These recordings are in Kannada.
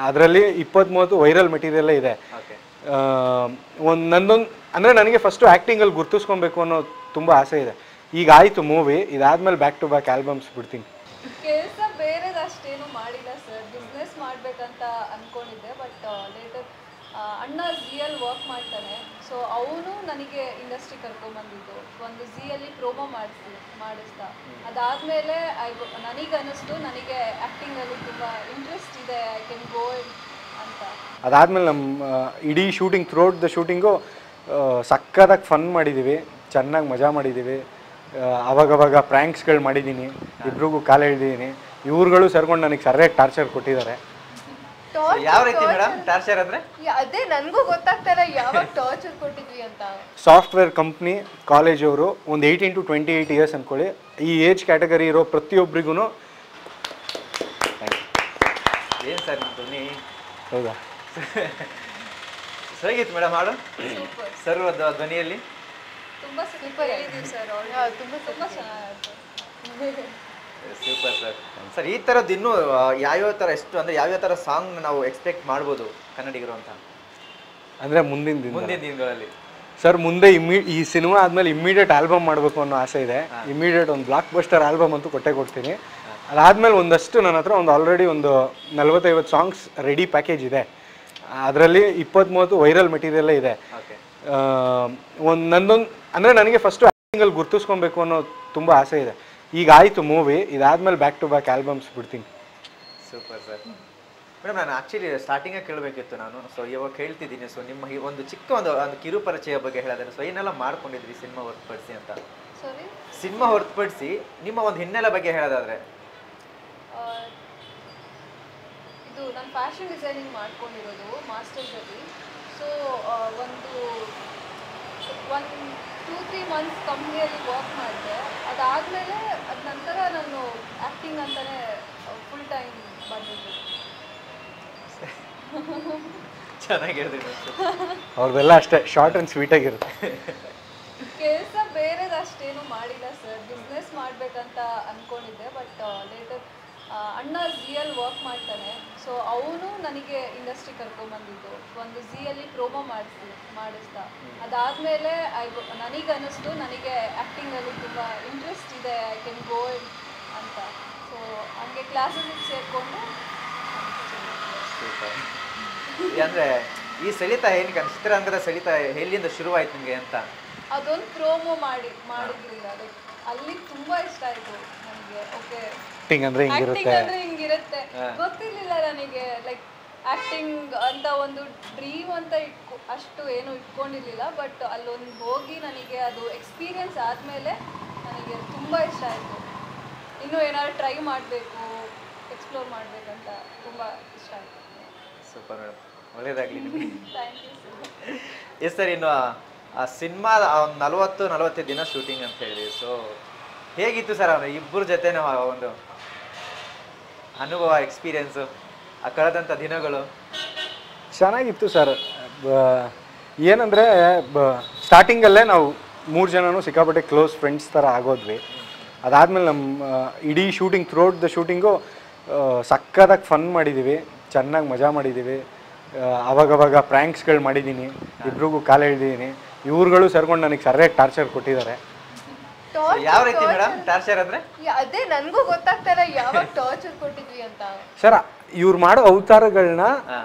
ಅದರಲ್ಲಿ 20-30 ವೈರಲ್ ಮೆಟೀರಿಯಲ್ಲೇ ಇದೆ. ಒಂದು ನಂದೊಂದು ಅಂದರೆ ನನಗೆ ಫಸ್ಟು ಆ್ಯಕ್ಟಿಂಗಲ್ಲಿ ಗುರ್ತಿಸ್ಕೊಬೇಕು ಅನ್ನೋ ತುಂಬ ಆಸೆ ಇದೆ. ಈಗ ಆಯಿತು ಮೂವಿ, ಇದಾದ್ಮೇಲೆ ಬ್ಯಾಕ್ ಟು ಬ್ಯಾಕ್ ಆಲ್ಬಮ್ಸ್ ಬಿಡ್ತೀನಿ. ಕೆಲಸ ಬೇರೆದು ಅಷ್ಟೇನು ಮಾಡಿಲ್ಲ ಸರ್, ಬಿಸ್ನೆಸ್ ಮಾಡಬೇಕಂತ ಅಂದ್ಕೊಂಡಿದ್ದೆ. ಬಟ್ ಲೇಟರ್ ಅಣ್ಣ ಝಿಯಲ್ಲಿ ವರ್ಕ್ ಮಾಡ್ತಾನೆ, ಸೊ ಅವನು ನನಗೆ ಇಂಡಸ್ಟ್ರಿ ಕರ್ಕೊಂಬಂದಿದ್ದು ಒಂದು ಝಿಯಲ್ಲಿ ಪ್ರೋಮೋ ಮಾಡಿಸ್ತಾ. ಅದಾದಮೇಲೆ ನನಗೆ ಅನ್ನಿಸ್ತು ನನಗೆ ಆ್ಯಕ್ಟಿಂಗಲ್ಲಿ ತುಂಬ ಇಂಟ್ರೆಸ್ಟ್ ಇದೆ, ಐ ಕ್ಯಾನ್ ಗೋ ಅಂತ. ಅದಾದಮೇಲೆ ನಮ್ಮ ಇಡೀ ಶೂಟಿಂಗ್ ಥ್ರೂಔಟ್ ದ ಶೂಟಿಂಗು ಸಕ್ಕತ್ತಾಗಿ ಫನ್ ಮಾಡಿದ್ದೀವಿ, ಚೆನ್ನಾಗಿ ಮಜಾ ಮಾಡಿದ್ದೀವಿ. ಅವಾಗವಾಗ ಪ್ರ್ಯಾಂಕ್ಸ್ಗಳು ಮಾಡಿದ್ದೀನಿ, ಇಬ್ರಿಗೂ ಕಾಲ ಎಳ್ದಿದ್ದೀನಿ. ಇವ್ರುಗಳು ಸೇರ್ಕೊಂಡು ನನಗೆ ಸರಿಯಾಗಿ ಟಾರ್ಚರ್ ಕೊಟ್ಟಿದ್ದಾರೆ. ಯಾವ ರೀತಿ ಮೇಡಮ್ ಟಾರ್ಚರ್ ಅಂದ್ರೆ? ಅದೇ ನನಗೂ ಗೊತ್ತಾಗ್ತಾಯಿಲ್ಲ ಯಾವಾಗ ಟಾರ್ಚರ್ ಕೊಟ್ಟಿದ್ವಿ ಅಂತ. ಸಾಫ್ಟ್ವೇರ್ ಕಂಪ್ನಿ ಕಾಲೇಜವರು ಒಂದು 18 to 28 ಇಯರ್ಸ್ ಅಂದ್ಕೊಳ್ಳಿ. ಈ ಏಜ್ ಕ್ಯಾಟಗರಿ ಇರೋ ಪ್ರತಿಯೊಬ್ಬರಿಗೂ ಏನು ಸರ್ ನಿಮ್ಮ ಧ್ವನಿ? ಹೌದಾ, ಸರಿಗಿತ್ತು ಮೇಡಮ್ ಹಾಡು ಸರ್ ಧ್ವನಿಯಲ್ಲಿ? ತುಂಬ ಸೂಪರ್ ಹೇಳಿದ್ದೀವಿ ಸರ್, ತುಂಬ ಚೆನ್ನಾಗಿತ್ತು. Super sir. ಸರ್ ಈ ಥರದ್ದು ಇನ್ನೂ ಯಾವ್ಯಾವ ಥರ ಎಷ್ಟು ಅಂದರೆ ಯಾವ್ಯಾವ ಥರ ಸಾಂಗ್ ನಾವು ಎಕ್ಸ್ಪೆಕ್ಟ್ ಮಾಡ್ಬೋದು ಕನ್ನಡಿಗರು ಅಂತ ಅಂದರೆ ಮುಂದಿನ ದಿನಗಳಲ್ಲಿ? ಸರ್ ಮುಂದೆ ಈ ಸಿನಿಮಾ ಆದಮೇಲೆ ಇಮ್ಮಿಡಿಯೇಟ್ ಆಲ್ಬಮ್ ಮಾಡಬೇಕು ಅನ್ನೋ ಆಸೆ ಇದೆ. ಇಮ್ಮಿಡಿಯೇಟ್ ಒಂದು ಬ್ಲಾಕ್ ಬಸ್ಟರ್ ಆಲ್ಬಮ್ ಅಂತೂ ಕೊಡ್ತೀನಿ. ಅದಾದಮೇಲೆ ಒಂದಷ್ಟು ನನ್ನ ಹತ್ರ ಆಲ್ರೆಡಿ ಒಂದು 40-50 ಸಾಂಗ್ಸ್ ರೆಡಿ ಪ್ಯಾಕೇಜ್ ಇದೆ. ಅದರಲ್ಲಿ 20-30 ವೈರಲ್ ಮೆಟೀರಿಯಲ್ಲೇ ಇದೆ. ಒಂದು ನಂದೊಂದು ಅಂದರೆ ನನಗೆ ಫಸ್ಟು ಆ್ಯಕ್ಟಿಂಗಲ್ಲಿ ಗುರ್ತಿಸ್ಕೊಬೇಕು ಅನ್ನೋ ತುಂಬ ಆಸೆ ಇದೆ. ಈಗ ಆಯಿತು ಮೂವಿ, ಇದಾದ್ಮೇಲೆ ಬ್ಯಾಕ್ ಟು ಬ್ಯಾಕ್ ಆಲ್ಬಮ್ಸ್ ಬಿಡ್ತೀನಿ. Super sir. ಮೇಡಮ್ ನಾನು ಆ್ಯಕ್ಚುಲಿ ಸ್ಟಾರ್ಟಿಂಗೇ ಕೇಳಬೇಕಿತ್ತು ನಾನು, ಸೊ ಇವಾಗ ಹೇಳ್ತಿದ್ದೀನಿ. ಸೊ ನಿಮ್ಮ ಒಂದು ಚಿಕ್ಕ ಒಂದು ಕಿರು ಪರಿಚಯ ಬಗ್ಗೆ ಹೇಳೋದಾದ್ರೆ, ಸೊ ಏನೆಲ್ಲ ಮಾಡ್ಕೊಂಡಿದ್ರಿ ಸಿನಿಮಾ ಹೊರತುಪಡಿಸಿ ಅಂತ? ಸಿನಿಮಾ ಹೊರತುಪಡಿಸಿ ನಿಮ್ಮ ಒಂದು ಹಿನ್ನೆಲೆ ಬಗ್ಗೆ ಹೇಳೋದಾದ್ರೆ? ಇದು ನಾನು ಫ್ಯಾಷನ್ ಡಿಸೈನಿಂಗ್ ಮಾಡ್ಕೊಂಡಿರೋದು ಮಾಸ್ಟರ್ಸಲ್ಲಿ. ಸೊ ಒಂದು 2-3 ಮಂತ್ಸ್ ಕಂಪ್ನಿಯಲ್ಲಿ ವರ್ಕ್ ಮಾಡಿದೆ. ಅದಾದಮೇಲೆ ಅದ ನಂತರ ನಾನು ಆ್ಯಕ್ಟಿಂಗ್ ಅಂತಲೇ ಫುಲ್ ಟೈಮ್ ಬಂದಿದ್ದೆ. ಚೆನ್ನಾಗಿರುತ್ತೆ ಅವ್ರದ್ದೆಲ್ಲ ಅಷ್ಟೇ ಶಾರ್ಟ್ ಆ್ಯಂಡ್ ಸ್ವೀಟಾಗಿರುತ್ತೆ. ಕೆಲಸ ಬೇರೆದು ಅಷ್ಟೇನು ಮಾಡಿಲ್ಲ ಸರ್, ಬಿಸ್ನೆಸ್ ಮಾಡಬೇಕಂತ ಅಂದ್ಕೊಂಡಿದ್ದೆ. ಬಟ್ ಲೇಟರ್ ಅಣ್ಣ ಝಿಯಲ್ಲಿ ವರ್ಕ್ ಮಾಡ್ತಾನೆ, ಸೊ ಅವನು ನನಗೆ ಇಂಡಸ್ಟ್ರಿ ಕರ್ಕೊಂಬಂದಿದ್ದು ಒಂದು ಝಿಯಲ್ಲಿ ಪ್ರೋಮೋ ಮಾಡಿಸ್ತಾ. ಅದಾದಮೇಲೆ ನನಗೆ ಅನ್ನಿಸ್ತು ನನಗೆ ಆ್ಯಕ್ಟಿಂಗಲ್ಲಿ ತುಂಬ ಇಂಟ್ರೆಸ್ಟ್ ಇದೆ, ಐ ಕ್ಯಾನ್ ಗೋ ಅಂತ. ಸೊ ಹಂಗೆ ಕ್ಲಾಸಸ್ಗೆ ಸೇರಿಕೊಂಡು. ಅಂದರೆ ಈ ಸೆಳಿತ ಏನಕ್ಕೆ ಚಿತ್ರರಂಗದ ಸೆಳಿತ ಎಲ್ಲಿಂದ ಶುರುವಾಯ್ತು ನಿಮಗೆ ಅಂತ? ಅದೊಂದು ಪ್ರೋಮೋ ಮಾಡಿದ್ರಿಂದ ಅಲ್ಲಿ ತುಂಬ ಇಷ್ಟ ಆಯಿತು ನನಗೆ. ಓಕೆ, ಆ್ಯಕ್ಟಿಂಗ್ ಅಂದರೆ ಹಿಂಗಿರುತ್ತೆ ಗೊತ್ತಿರಲಿಲ್ಲ ನನಗೆ. ಲೈಕ್ ಆ್ಯಕ್ಟಿಂಗ್ ಅಂತ ಒಂದು ಡ್ರೀಮ್ ಅಂತ ಅಷ್ಟು ಏನು ಇಟ್ಕೊಂಡಿರಲಿಲ್ಲ. ಬಟ್ ಅಲ್ಲೊಂದು ಹೋಗಿ ನನಗೆ ಅದು ಎಕ್ಸ್ಪೀರಿಯನ್ಸ್ ಆದಮೇಲೆ ನನಗೆ ತುಂಬ ಇಷ್ಟ ಆಯಿತು. ಇನ್ನೂ ಏನಾದ್ರು ಟ್ರೈ ಮಾಡಬೇಕು, ಎಕ್ಸ್ಪ್ಲೋರ್ ಮಾಡಬೇಕಂತ ತುಂಬ ಇಷ್ಟ ಆಯಿತು. ಸೂಪರ್ ಮೇಡಮ್, ಒಳ್ಳೆಯದಾಗಲಿ ನಿಮಗೆ. Thank you sir. Yes sir, ಇನ್ನು ಆ ಸಿನಿಮಾ ಒಂದು 40-45 ದಿನ ಶೂಟಿಂಗ್ ಅಂತ ಹೇಳಿದ್ವಿ. ಸೊ ಹೇಗಿತ್ತು ಸರ್ ಅವನು ಇಬ್ಬರ ಜೊತೆ ಒಂದು ಅನುಭವ, ಎಕ್ಸ್ಪೀರಿಯನ್ಸು, ಆ ಕಳೆದಂಥ ದಿನಗಳು? ಚೆನ್ನಾಗಿತ್ತು ಸರ್. ಏನಂದರೆ ಸ್ಟಾರ್ಟಿಂಗಲ್ಲೇ ನಾವು 3 ಜನನೂ ಸಿಕ್ಕಾಪಟ್ಟೆ ಕ್ಲೋಸ್ ಫ್ರೆಂಡ್ಸ್ ಥರ ಆಗೋದ್ವಿ. ಅದಾದಮೇಲೆ ನಮ್ಮ ಇಡೀ ಶೂಟಿಂಗ್ ಥ್ರೂಔಟ್ ದ ಶೂಟಿಂಗು ಸಕ್ಕತ್ತಾಗಿ ಫನ್ ಮಾಡಿದ್ದೀವಿ, ಚೆನ್ನಾಗಿ ಮಜಾ ಮಾಡಿದ್ದೀವಿ. ಅವಾಗವಾಗ ಪ್ರ್ಯಾಂಕ್ಸ್ಗಳು ಮಾಡಿದ್ದೀನಿ, ಇಬ್ರಿಗೂ ಕಾಲ ಎಳ್ದಿದ್ದೀನಿ. ಇವ್ರುಗಳು ಸೇರ್ಕೊಂಡು ನನಗೆ ಸರಿಯಾಗಿ ಟಾರ್ಚರ್ ಕೊಟ್ಟಿದ್ದಾರೆ. ಯಾವ ರೀತಿ ಮೇಡಮ್ ಟಾರ್ಚರ್ ಅಂದ್ರೆ? ಅದೇ ನನಗೂ ಗೊತ್ತಾಗ್ತಾಯಿಲ್ಲ ಯಾವಾಗ ಟಾರ್ಚರ್ ಕೊಟ್ಟಿದ್ವಿ ಅಂತ. ಸರ್ ಇವ್ರು ಮಾಡೋ ಅವತಾರಗಳನ್ನ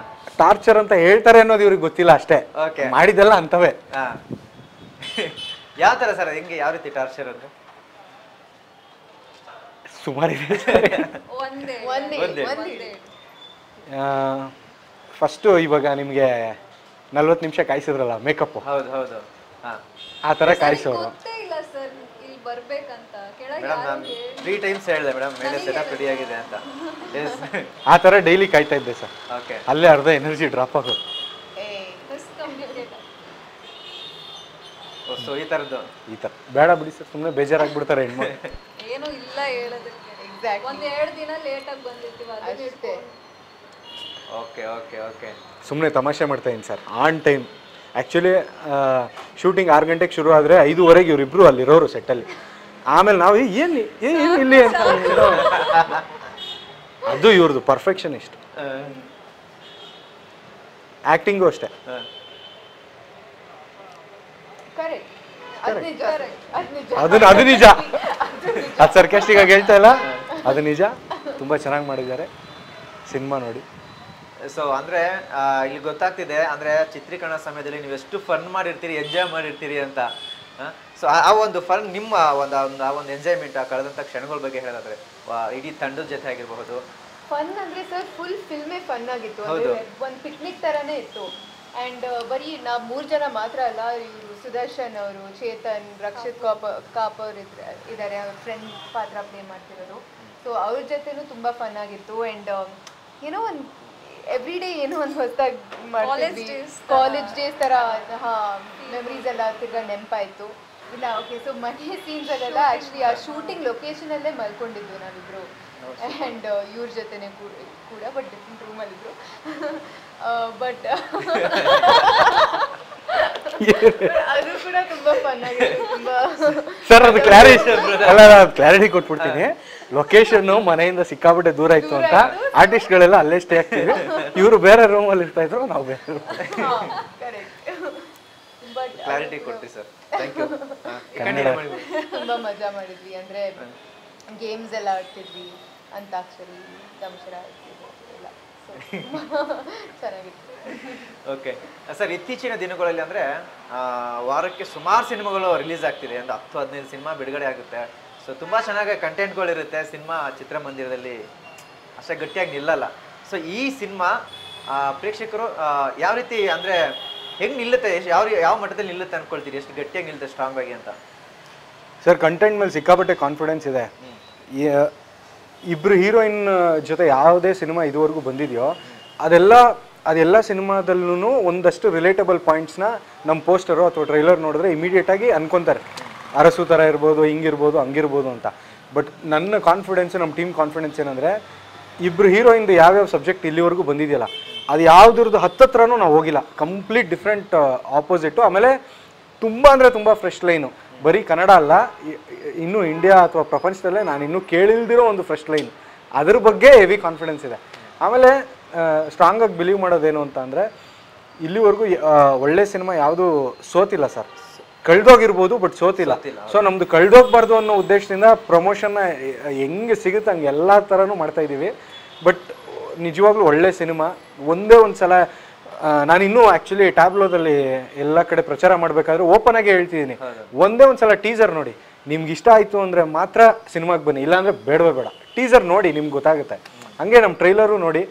ಟಾರ್ಚರ್ ಅಂತ ಹೇಳ್ತಾರೆ ಅನ್ನೋದು ಇವ್ರಿಗೆ ಗೊತ್ತಿಲ್ಲ ಅಷ್ಟೇ, ಮಾಡಿದೆಲ್ಲ ಅಂತವೇ. ಯಾವ ಥರ ಸರ್, ಹೆಂಗೆ ಯಾವ ರೀತಿ ಟಾರ್ಚರ್ ಅಂದ್ರೆ? ಸುಮಾರಿದೆ. ಫಸ್ಟು ಇವಾಗ ನಿಮಗೆ 40 ನಿಮಿಷ ಕಾಯಿಸಿದ್ರಲ್ಲ ಮೇಕಪ್ಪು, ಹೌದು ಹೌದು, ಆ ಥರ ಕಾಯಿಸೋರು. ಬರ್ಬೇಕಂತ ಮೇಡಮ್ ನಾನು 3 ಟೈಮ್ಸ್ ಹೇಳಿದೆ ಮೇಡಮ್, ಮೇಲೆ ಸೆಟಪ್ ರೆಡಿ ಆಗಿದೆ ಅಂತ. ಆ ಥರ ಡೈಲಿ ಕಾಯ್ತಾ ಇದ್ದೆ ಸರ್. ಓಕೆ, ಅಲ್ಲೇ ಅರ್ಧ ಎನರ್ಜಿ ಡ್ರಾಪ್ ಆಗೋದು. ಸೊ ಈ ಥರದ್ದು ಈ ಥರ ಬೇಡ ಬಿಡಿ ಸರ್, ಸುಮ್ಮನೆ ಬೇಜಾರಾಗ್ಬಿಡ್ತಾರೆ ಹೆಣ್ಮಕ್ಳು. ಏನೂ ಇಲ್ಲ ಹೇಳೋದಕ್ಕೆ. ಒಂದು 2 ದಿನ ಲೇಟಾಗಿ ಬಂದಿರ್ತೀವಿ, ಅದೇ. ಓಕೆ ಓಕೆ ಓಕೆ, ಸುಮ್ಮನೆ ತಮಾಷೆ ಮಾಡ್ತಾ ಇದ್ದೀನಿ sir. On time actually shooting 6 ಗಂಟೆಗೆ ಶುರು ಆದರೆ 5:15 ಇವರಿಬ್ಬರು ಅಲ್ಲಿರೋರು ಸೆಟ್ಟಲ್ಲಿ. ಆಮೇಲೆ ನಾವು ಏನು ಇಲ್ಲಿ ಅಂತ ಅದು ಇವ್ರದ್ದು ಪರ್ಫೆಕ್ಷನ್ ಇಷ್ಟು. ಆ್ಯಕ್ಟಿಂಗು ಅಷ್ಟೇ. ಅದು ನಿಜ, ಅದು ಸರ್ಕಾಸ್ಟಿಕ್ ಆಗಿ ಹೇಳ್ತಾ ಇಲ್ಲ, ಅದು ನಿಜ. ತುಂಬ ಚೆನ್ನಾಗಿ ಮಾಡಿದ್ದಾರೆ, ಸಿನಿಮಾ ನೋಡಿ. ಸೊ ಅಂದರೆ ಇಲ್ಲಿ ಗೊತ್ತಾಗ್ತಿದೆ ಅಂದರೆ ಚಿತ್ರೀಕರಣ ಸಮಯದಲ್ಲಿ ನೀವು ಎಷ್ಟು ಫನ್ ಮಾಡಿರ್ತೀರಿ, ಎಂಜಾಯ್ ಮಾಡಿರ್ತೀರಿ ಅಂತ. ಸೊ ಆ ಒಂದು ಫನ್ ನಿಮ್ಮ ಒಂದು ಎಂಜಾಯ್ಮೆಂಟ್, ಆ ಕಳೆದಂಥ ಕ್ಷಣಗಳ ಬಗ್ಗೆ ಹೇಳೋದಾದ್ರೆ ಇಡೀ ತಂಡದ ಜೊತೆ ಆಗಿರಬಹುದು. ಫನ್ ಅಂದರೆ ಸರ್ ಫುಲ್ ಫಿಲ್ಮೇ ಫನ್ ಆಗಿತ್ತು, ಒಂದು ಪಿಕ್ನಿಕ್ ಥರನೇ ಇತ್ತು. ಆ್ಯಂಡ್ ಬರೀ ನಾವು 3 ಜನ ಮಾತ್ರ ಅಲ್ಲ, ಇವರು ಸುದರ್ಶನ್ ಅವರು, ಚೇತನ್, ರಕ್ಷಿತ್ ಕಾಪ್ ಅವರು ಇದ್ದಾರೆ, ಅವ್ರ ಫ್ರೆಂಡ್ ಪಾತ್ರ ಪ್ಲೇ ಮಾಡ್ತಿರೋರು. ಸೊ ಅವ್ರ ಜೊತೆನೂ ತುಂಬ ಫನ್ ಆಗಿತ್ತು. ಆ್ಯಂಡ್ ಏನೋ ಒಂದು ಎವ್ರಿ ಡೇ ಏನೋ ಒಂದು ಹೊಸದಾಗಿ ಮಾಡ್ತಿದ್ವಿ, ಕಾಲೇಜ್ ಡೇಸ್ ಥರ. ಮೆಮರೀಸ್ ಎಲ್ಲ ತಿರ್ಗಾ ನೆನಪಾಯಿತು. ಇಲ್ಲ ಓಕೆ, ಸೊ ಮನೆ ಸೀನ್ಸಲ್ಲೆಲ್ಲ ಆ್ಯಕ್ಚುಲಿ ಆ ಶೂಟಿಂಗ್ ಲೊಕೇಶನಲ್ಲೇ ಮಲ್ಕೊಂಡಿದ್ವಿ ನಾವಿಬ್ಬರು. ಆ್ಯಂಡ್ ಇವ್ರ ಜೊತೆನೇ ಕೂಡ ಬಟ್ ಡಿಫ್ರೆಂಟ್ ರೂಮಲ್ಲಿದ್ದರು. ಬಟ್ ಅದು ಕೂಡ ತುಂಬ ಫನ್ ಆಗಿದೆ. ತುಂಬ ಸರ್ ಅದು ಕ್ಲಾರಿಟಿ ಕೊಟ್ಬಿಡ್ತೀನಿ. ಲೊಕೇಶನ್ ಮನೆಯಿಂದ ಸಿಕ್ಕಾಬಿಟ್ಟೆ ದೂರ ಇತ್ತು ಅಂತ ಆರ್ಟಿಸ್ಟ್ಗಳೆಲ್ಲ ಅಲ್ಲೇ ಸ್ಟೇ ಆಗ್ತೀವಿ. ಇವರು ಬೇರೆ ರೂಮಲ್ಲಿ ಇರ್ತಾ ಇದ್ರು, ನಾವು ಬೇರೆ ರೂಮ್. ಕ್ಲಾರಿಟಿ ಕೊಡ್ತೀವಿ ಸರ್, ಥ್ಯಾಂಕ್ ಯು. ತುಂಬ ಮಜಾ ಮಾಡಿದ್ವಿ. ಅಂದರೆ ಗೇಮ್ಸ್ ಎಲ್ಲ ಆಡ್ತಿದ್ವಿ, ಅಂತಾಕ್ಷರಿ, ದಂಶರ ಆಡ್ತಿದ್ವಿ ಎಲ್ಲ. ಚೆನ್ನಾಗಿತ್ತು. ಓಕೆ ಸರ್, ಇತ್ತೀಚಿನ ದಿನಗಳಲ್ಲಿ ಅಂದರೆ ವಾರಕ್ಕೆ ಸುಮಾರು ಸಿನಿಮಾಗಳು ರಿಲೀಸ್ ಆಗ್ತಿದೆ, ಒಂದು 10-15 ಸಿನಿಮಾ ಬಿಡುಗಡೆ ಆಗುತ್ತೆ. ಸೊ ತುಂಬ ಚೆನ್ನಾಗಿ ಕಂಟೆಂಟ್ಗಳಿರುತ್ತೆ. ಸಿನಿಮಾ ಚಿತ್ರಮಂದಿರದಲ್ಲಿ ಅಷ್ಟೇ ಗಟ್ಟಿಯಾಗಿ ನಿಲ್ಲಲ್ಲ. ಸೊ ಈ ಸಿನಿಮಾ ಪ್ರೇಕ್ಷಕರು ಯಾವ ರೀತಿ ಅಂದರೆ ಹೆಂಗೆ ನಿಲ್ಲುತ್ತೆ, ಯಾವ ಮಟ್ಟದಲ್ಲಿ ನಿಲ್ಲುತ್ತೆ ಅಂದ್ಕೊಳ್ತೀರಿ? ಎಷ್ಟು ಗಟ್ಟಿಯಾಗಿ ನಿಲ್ಲುತ್ತೆ, ಸ್ಟ್ರಾಂಗ್ ಆಗಿ ಅಂತ? ಸರ್ ಕಂಟೆಂಟ್ ಮೇಲೆ ಸಿಕ್ಕಾಪಟ್ಟೆ ಕಾನ್ಫಿಡೆನ್ಸ್ ಇದೆ. ಇಬ್ಬರು ಹೀರೋಯಿನ್ ಜೊತೆ ಯಾವುದೇ ಸಿನಿಮಾ ಇದುವರೆಗೂ ಬಂದಿದೆಯೋ ಅದೆಲ್ಲ ಸಿನಿಮಾದಲ್ಲೂ ಒಂದಷ್ಟು ರಿಲೇಟಬಲ್ ಪಾಯಿಂಟ್ಸ್ನ ನಮ್ಮ ಪೋಸ್ಟರು ಅಥವಾ ಟ್ರೈಲರ್ ನೋಡಿದ್ರೆ ಇಮಿಡಿಯೇಟಾಗಿ ಅನ್ಕೊತಾರೆ, ಅರಸು ಥರ ಇರ್ಬೋದು, ಹಿಂಗಿರ್ಬೋದು, ಹಂಗಿರ್ಬೋದು ಅಂತ. ಬಟ್ ನನ್ನ ಕಾನ್ಫಿಡೆನ್ಸ್, ನಮ್ಮ ಟೀಮ್ ಕಾನ್ಫಿಡೆನ್ಸ್ ಏನಂದರೆ, ಇಬ್ಬರು ಹೀರೋಯಿಂದ ಯಾವ್ಯಾವ ಸಬ್ಜೆಕ್ಟ್ ಇಲ್ಲಿವರೆಗೂ ಬಂದಿದೆಯಲ್ಲ ಅದು ಯಾವುದ್ರದ್ದು ಹತ್ತತ್ರನೂ ನಾವು ಹೋಗಿಲ್ಲ. Complete different opposite. ಆಮೇಲೆ ತುಂಬ ಅಂದರೆ ತುಂಬ ಫ್ರೆಶ್ ಲೈನು. ಬರೀ ಕನ್ನಡ ಅಲ್ಲ, ಇನ್ನೂ ಇಂಡಿಯಾ ಅಥವಾ ಪ್ರಪಂಚದಲ್ಲೇ ನಾನು ಇನ್ನೂ ಕೇಳಿಲ್ದಿರೋ ಒಂದು ಫ್ರೆಶ್ ಲೈನ್. ಅದ್ರ ಬಗ್ಗೆ ಹೆವಿ ಕಾನ್ಫಿಡೆನ್ಸ್ ಇದೆ. ಆಮೇಲೆ ಸ್ಟ್ರಾಂಗಾಗಿ ಬಿಲೀವ್ ಮಾಡೋದೇನು ಅಂತ ಅಂದರೆ, ಇಲ್ಲಿವರೆಗೂ ಒಳ್ಳೆ ಸಿನಿಮಾ ಯಾವುದೂ ಸೋತಿಲ್ಲ ಸರ್. ಕಳೆದೋಗಿರ್ಬೋದು ಬಟ್ ಸೋತಿಲ್ಲ. ಸೊ ನಮ್ಮದು ಕಳೆದೋಗ್ಬಾರ್ದು ಅನ್ನೋ ಉದ್ದೇಶದಿಂದ ಪ್ರಮೋಷನ್ನ ಹೆಂಗೆ ಸಿಗುತ್ತೆ ಹಂಗೆ ಎಲ್ಲ ಥರನೂ ಮಾಡ್ತಾಯಿದ್ದೀವಿ. ಬಟ್ ನಿಜವಾಗ್ಲೂ ಒಳ್ಳೆ ಸಿನಿಮಾ. ಒಂದೇ ಒಂದು ಸಲ ನಾನಿನ್ನೂ ಆ್ಯಕ್ಚುಲಿ ಟ್ಯಾಬ್ಲೋದಲ್ಲಿ ಎಲ್ಲ ಕಡೆ ಪ್ರಚಾರ ಮಾಡಬೇಕಾದ್ರೆ ಓಪನ್ ಆಗಿ ಹೇಳ್ತಿದ್ದೀನಿ, ಒಂದೇ ಒಂದು ಸಲ ಟೀಸರ್ ನೋಡಿ. ನಿಮ್ಗೆ ಇಷ್ಟ ಆಯಿತು ಅಂದರೆ ಮಾತ್ರ ಸಿನಿಮಾಗೆ ಬನ್ನಿ, ಇಲ್ಲಾಂದರೆ ಬೇಡವೇ ಬೇಡ. ಟೀಸರ್ ನೋಡಿ, ನಿಮ್ಗೆ ಗೊತ್ತಾಗುತ್ತೆ. ಹಂಗೆ ನಮ್ಮ ಟ್ರೈಲರು ನೋಡಿ,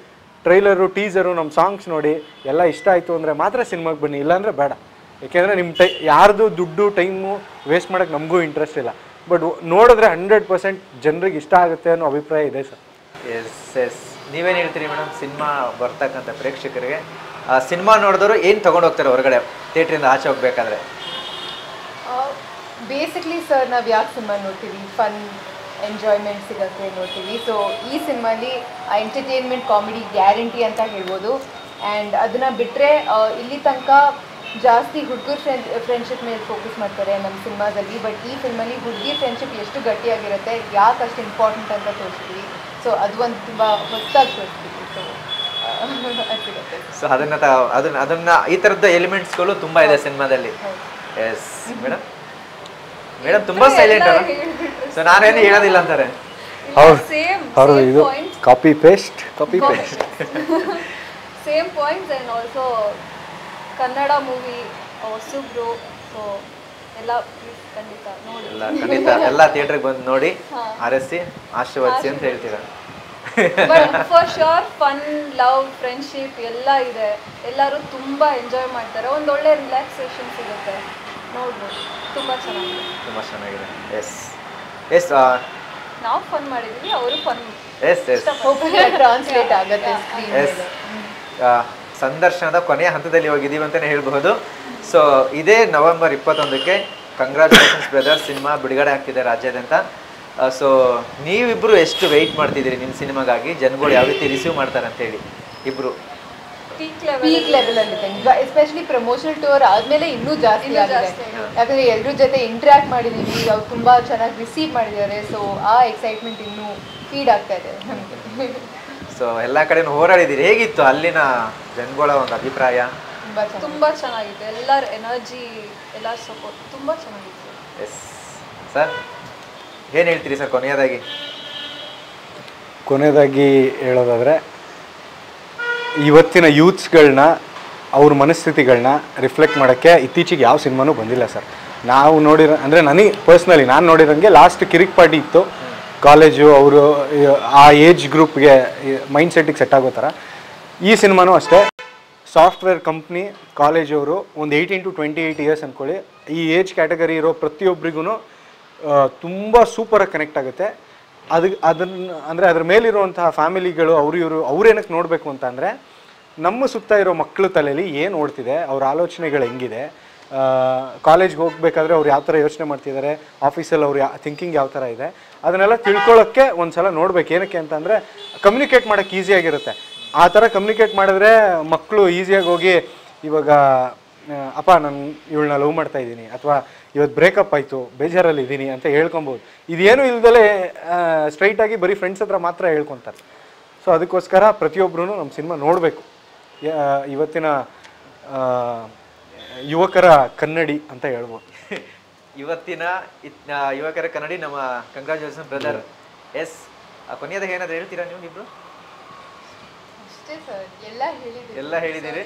ಟ್ರೈಲರು, ಟೀಸರು, ನಮ್ಮ ಸಾಂಗ್ಸ್ ನೋಡಿ, ಎಲ್ಲ ಇಷ್ಟ ಆಯಿತು ಅಂದರೆ ಮಾತ್ರ ಸಿನಿಮಾಗೆ ಬನ್ನಿ, ಇಲ್ಲಾಂದರೆ ಬೇಡ. ಏಕೆಂದರೆ ನಿಮ್ಮ ಯಾರ್ದು ದುಡ್ಡು ಟೈಮು ವೇಸ್ಟ್ ಮಾಡೋಕ್ಕೆ ನಮಗೂ ಇಂಟ್ರೆಸ್ಟ್ ಇಲ್ಲ. ಬಟ್ ನೋಡಿದ್ರೆ 100% ಜನರಿಗೆ ಇಷ್ಟ ಆಗುತ್ತೆ ಅನ್ನೋ ಅಭಿಪ್ರಾಯ ಇದೆ ಸರ್. ಎಸ್ ನೀವೇನು ಹೇಳ್ತೀರಿ ಮೇಡಮ್, ಸಿನಿಮಾ ಬರ್ತಕ್ಕಂಥ ಪ್ರೇಕ್ಷಕರಿಗೆ ಸಿನಿಮಾ ನೋಡಿದವರು ಏನು ತೊಗೊಂಡು ಹೋಗ್ತಾರೆ ಹೊರಗಡೆ ಥಿಯೇಟ್ರಿಂದ ಆಚೆ ಹೋಗ್ಬೇಕಾದ್ರೆ? ಬೇಸಿಕ್ಲಿ ಸರ್ ನಾವು ಯಾಕೆ ಸಿನಿಮಾ ನೋಡ್ತೀವಿ? ಫನ್, ಎಂಜಾಯ್ಮೆಂಟ್ ಸಿಗೋಕ್ಕೆ ನೋಡ್ತೀವಿ. ಸೊ ಈ ಸಿನಿಮಾಲಿ ಆ ಎಂಟರ್ಟೈನ್ಮೆಂಟ್, ಕಾಮಿಡಿ ಗ್ಯಾರಂಟಿ ಅಂತ ಹೇಳ್ಬೋದು. ಆ್ಯಂಡ್ ಅದನ್ನು ಬಿಟ್ಟರೆ ಇಲ್ಲಿ ತನಕ ಜಾಸ್ತಿ ಹುಡುಗರ ಫ್ರೆಂಡ್ಶಿಪ್ ಮೇಲೆ ಫೋಕಸ್ ಮಾಡ್ತಾರೆ ನಮ್ಮ ಸಿನಿಮಾದಲ್ಲಿ. ಬಟ್ ಈ ಫಿಲ್ಮಲ್ಲಿ ಹುಡುಗಿ ಫ್ರೆಂಡ್ಶಿಪ್ ಎಷ್ಟು ಗಟ್ಟಿಯಾಗಿರುತ್ತೆ, ಯಾಕೆ ಅಷ್ಟು ಇಂಪಾರ್ಟೆಂಟ್ ಅಂತ ತೋರಿಸ್ತೀವಿ. ಸೊ ಅದು ಒಂದು ತುಂಬ ಹೊಸದಾಗಿ ತೋರಿಸ್ತೀವಿ. ಸೊ ಅದನ್ನ ಈ ಥರದ ಎಲಿಮೆಂಟ್ಸ್ಗಳು ತುಂಬ ಇದೆ ಸಿನಿಮಾದಲ್ಲಿ. ಎಸ್ ಮೇಡಮ್, ಮೇಡಮ್ ತುಂಬ ಸೈಲೆಂಟ್ ಅಲ್ಲ, ಸೊ ನಾನೇನು ಹೇಳೋದಿಲ್ಲ ಅಂತಾರೆ. ಹೌದು, ಇದು copy paste same points. And also Kannada movie ಹೊಸಬ್ರು, ಸೊ ಎಲ್ಲ ಖಂಡಿತ ನೋಡಿ, ಖಂಡಿತ ಎಲ್ಲ ಥಿಯೇಟ್ರಿಗೆ ಬಂದು ನೋಡಿ, ಆರಿಸಿ ಆಶೀರ್ವದಿಸಿ ಅಂತ ಹೇಳ್ತೀರಾ? But for sure fun, love, friendship ಎಲ್ಲ ಇದೆ. ಎಲ್ಲರೂ ತುಂಬ ಎಂಜಾಯ್ ಮಾಡ್ತಾರೆ. ಒಂದು ಒಳ್ಳೆ ರಿಲ್ಯಾಕ್ಸೇಷನ್ ಸಿಗುತ್ತೆ. ನೋಡ್ಬೋದು, ತುಂಬ ಚೆನ್ನಾಗಿದೆ. ಎಸ್ ನಾವು ಫನ್ ಮಾಡಿದ್ದೀವಿ, ಅವರು ಫನ್. ಟ್ರಾನ್ಸ್ಲೇಟ್ ಆಗುತ್ತೆ. ಸಂದರ್ಶನದ ಕೊನೆಯ ಹಂತದಲ್ಲಿ ಹೋಗಿದ್ದೀವಿ ಅಂತಲೇ ಹೇಳ್ಬಹುದು. ಸೊ ಇದೇ ನವೆಂಬರ್ 21ಕ್ಕೆ ಕಂಗ್ರ್ಯಾಚುಲೇಷನ್ಸ್ ಬ್ರದರ್ಸ್ ಸಿನಿಮಾ ಬಿಡುಗಡೆ ಆಗ್ತಿದೆ ರಾಜ್ಯಾದ್ಯಂತ. ಸೊ ನೀವಿಬ್ಬರು ಎಷ್ಟು ವೆಯ್ಟ್ ಮಾಡ್ತಿದ್ದೀರಿ ನಿಮ್ಮ ಸಿನಿಮಾಗಾಗಿ? ಜನಗಳು ಯಾವ ರೀತಿ ರಿಸೀವ್ ಮಾಡ್ತಾರೆ ಅಂತೇಳಿ? ಇಬ್ಬರು ಪೀಕ್ ಲೆವೆಲಲ್ಲಿದೆ. ಎಸ್ಪೆಷಲಿ ಪ್ರಮೋಷನಲ್ ಟೂರ್ ಆದಮೇಲೆ ಇನ್ನೂ ಜಾಸ್ತಿ ಆಗಿದೆ. ಯಾಕಂದರೆ ಎಲ್ಲರ ಜೊತೆ ಇಂಟ್ರ್ಯಾಕ್ಟ್ ಮಾಡಿದ್ದೀವಿ, ಅವ್ರು ತುಂಬ ಚೆನ್ನಾಗಿ ರಿಸೀವ್ ಮಾಡಿದ್ದಾರೆ. ಸೊ ಆ ಎಕ್ಸೈಟ್ಮೆಂಟ್ ಇನ್ನೂ ಫೀಡ್ ಆಗ್ತಾ ಇದೆ ನಮಗೆ. ಸೊ ಎಲ್ಲ ಕಡೆನೂ ಹೋರಾಡಿದ್ದೀರಿ, ಹೇಗಿತ್ತು ಅಲ್ಲಿನ ಜನಗಳ ಒಂದು ಅಭಿಪ್ರಾಯ? ತುಂಬಾ ಚೆನ್ನಾಗಿತ್ತು, ಎಲ್ಲರ ಎನರ್ಜಿ, ಎಲ್ಲರ ಸಪೋರ್ಟ್ ತುಂಬಾ ಚೆನ್ನಾಗಿತ್ತು. ಎಸ್ ಸರ್, ಏನು ಹೇಳ್ತೀರಿ ಸರ್ ಕೊನೆಯದಾಗಿ ಹೇಳೋದಾದರೆ, ಇವತ್ತಿನ ಯೂತ್ಸ್ಗಳನ್ನ ಅವ್ರ ಮನಸ್ಥಿತಿಗಳನ್ನ ರಿಫ್ಲೆಕ್ಟ್ ಮಾಡೋಕ್ಕೆ ಇತ್ತೀಚೆಗೆ ಯಾವ ಸಿನಿಮಾನೂ ಬಂದಿಲ್ಲ ಸರ್. ನಾವು ನೋಡಿರೋ ಅಂದರೆ ನನಗೆ ಪರ್ಸ್ನಲಿ ನಾನು ನೋಡಿರೋಂಗೆ ಲಾಸ್ಟ್ ಕಿರಿಕ್ ಪಾರ್ಟಿ ಇತ್ತು, ಕಾಲೇಜು ಅವರು ಆ ಏಜ್ ಗ್ರೂಪ್ಗೆ ಮೈಂಡ್ ಸೆಟ್ಟಿಗೆ ಸೆಟ್ ಆಗೋ ಥರ. ಈ ಸಿನಿಮಾನೂ ಅಷ್ಟೇ, ಸಾಫ್ಟ್ವೇರ್ ಕಂಪ್ನಿ ಕಾಲೇಜವರು ಒಂದು 18 to 28 ಇಯರ್ಸ್ ಅಂದ್ಕೊಳ್ಳಿ, ಈ ಏಜ್ ಕ್ಯಾಟಗರಿ ಇರೋ ಪ್ರತಿಯೊಬ್ಬರಿಗೂ ತುಂಬ ಸೂಪರಾಗಿ ಕನೆಕ್ಟ್ ಆಗುತ್ತೆ. ಅದ್ರ ಮೇಲಿರುವಂತಹ ಫ್ಯಾಮಿಲಿಗಳು ಅವ್ರೇನಕ್ಕೆ ನೋಡಬೇಕು ಅಂತ ಅಂದರೆ, ನಮ್ಮ ಸುತ್ತ ಇರೋ ಮಕ್ಕಳ ತಲೆಯಲ್ಲಿ ಏನು ಓಡ್ತಿದೆ, ಅವ್ರ ಆಲೋಚನೆಗಳು ಹೆಂಗಿದೆ, ಕಾಲೇಜ್ಗೆ ಹೋಗ್ಬೇಕಾದ್ರೆ ಅವ್ರು ಯಾವ ಥರ ಯೋಚನೆ ಮಾಡ್ತಿದ್ದಾರೆ, ಆಫೀಸಲ್ಲಿ ಅವ್ರು ಥಿಂಕಿಂಗ್ ಯಾವ ಥರ ಇದೆ, ಅದನ್ನೆಲ್ಲ ತಿಳ್ಕೊಳ್ಳೋಕ್ಕೆ ಒಂದು ಸಲ ನೋಡ್ಬೇಕು. ಏನಕ್ಕೆ ಅಂತಂದರೆ ಕಮ್ಯುನಿಕೇಟ್ ಮಾಡೋಕ್ಕೆ ಈಸಿಯಾಗಿರುತ್ತೆ. ಆ ಥರ ಕಮ್ಯುನಿಕೇಟ್ ಮಾಡಿದ್ರೆ ಮಕ್ಕಳು ಈಸಿಯಾಗಿ ಹೋಗಿ ಇವಾಗ ಅಪ್ಪ ನಾನು ಇವಳನ್ನ ಲವ್ ಮಾಡ್ತಾ ಇದ್ದೀನಿ, ಅಥವಾ ಇವತ್ತು ಬ್ರೇಕಪ್ ಆಯಿತು ಬೇಜಾರಲ್ಲಿ ಇದ್ದೀನಿ ಅಂತ ಹೇಳ್ಕೊಬೋದು. ಇದೇನು ಇಲ್ದಲೇ ಸ್ಟ್ರೈಟಾಗಿ ಬರೀ ಫ್ರೆಂಡ್ಸ್ ಹತ್ರ ಮಾತ್ರ ಹೇಳ್ಕೊತಾರೆ. ಸೊ ಅದಕ್ಕೋಸ್ಕರ ಪ್ರತಿಯೊಬ್ಬರೂ ನಮ್ಮ ಸಿನಿಮಾ ನೋಡಬೇಕು. ಇವತ್ತಿನ ಯುವಕರ ಕನ್ನಡಿ ಅಂತ ಹೇಳ್ಬೋದು. ಇವತ್ತಿನ ಯುವಕರ ಕನ್ನಡಿ ನಮ್ಮ ಕಂಗ್ರಾಚುಲೇಷನ್ ಬ್ರದರ್. ಎಸ್, ಕೊನೆಯದಾಗ ಏನಾದ್ರು ಹೇಳ್ತೀರಾ ನೀವು ಇಬ್ರು? ಅಷ್ಟೇ ಸರ್, ಎಲ್ಲ ಹೇಳಿದ್ದೀರಿ.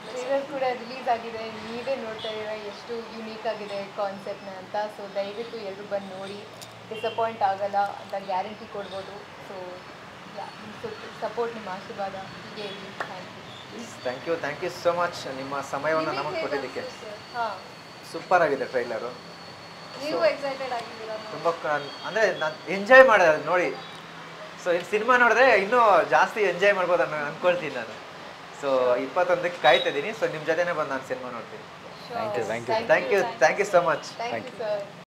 ಟ್ರೇಲರ್ ಕೂಡ ರಿಲೀಸ್ ಆಗಿದೆ, ನೀವೇ ನೋಡ್ತಾ ಇದ್ದೀರಾ ಎಷ್ಟು ಯುನೀಕ್ ಆಗಿದೆ ಕಾನ್ಸೆಪ್ಟ್ನ ಅಂತ. ಸೊ ದಯವಿಟ್ಟು ಎಲ್ಲರೂ ಬಂದು ನೋಡಿ, ಡಿಸಪಾಯಿಂಟ್ ಆಗಲ್ಲ ಅಂತ ಗ್ಯಾರಂಟಿ ಕೊಡ್ಬೋದು. ಸೊ ಸಪೋರ್ಟ್, ನಿಮ್ಮ ಆಶೀರ್ವಾದ ಹೀಗೆ ಇರಲಿ. ಥ್ಯಾಂಕ್ ಯು ಸೋ ಮಚ್ ನಿಮ್ಮ ಸಮಯವನ್ನು ನಮಗೆ ಕೊಟ್ಟಿದ್ದಕ್ಕೆ. ಸೂಪರ್ ಆಗಿದೆ ಟ್ರೈಲರು. ನೀವು ಎಕ್ಸೈಟೆಡ್ ಆಗಿದ್ದೀರಾ? ತುಂಬ ಅಂದರೆ ನಾನು ಎಂಜಾಯ್ ಮಾಡಿದೆ ಅದು ನೋಡಿ. ಸೊ ಈ ಸಿನಿಮಾ ನೋಡಿದ್ರೆ ಇನ್ನೂ ಜಾಸ್ತಿ ಎಂಜಾಯ್ ಮಾಡ್ಬೋದು ಅನ್ಕೊಳ್ತೀನಿ ನಾನು. ಸೊ 21ಕ್ಕೆ ಕಾಯ್ತಾ ಇದ್ದೀನಿ. ಸೊ ನಿಮ್ಮ ಜೊತೆನೇ ಬಂದು ನಾನು ಸಿನಿಮಾ ನೋಡ್ತೀನಿ. Thank you so much. Thank you sir.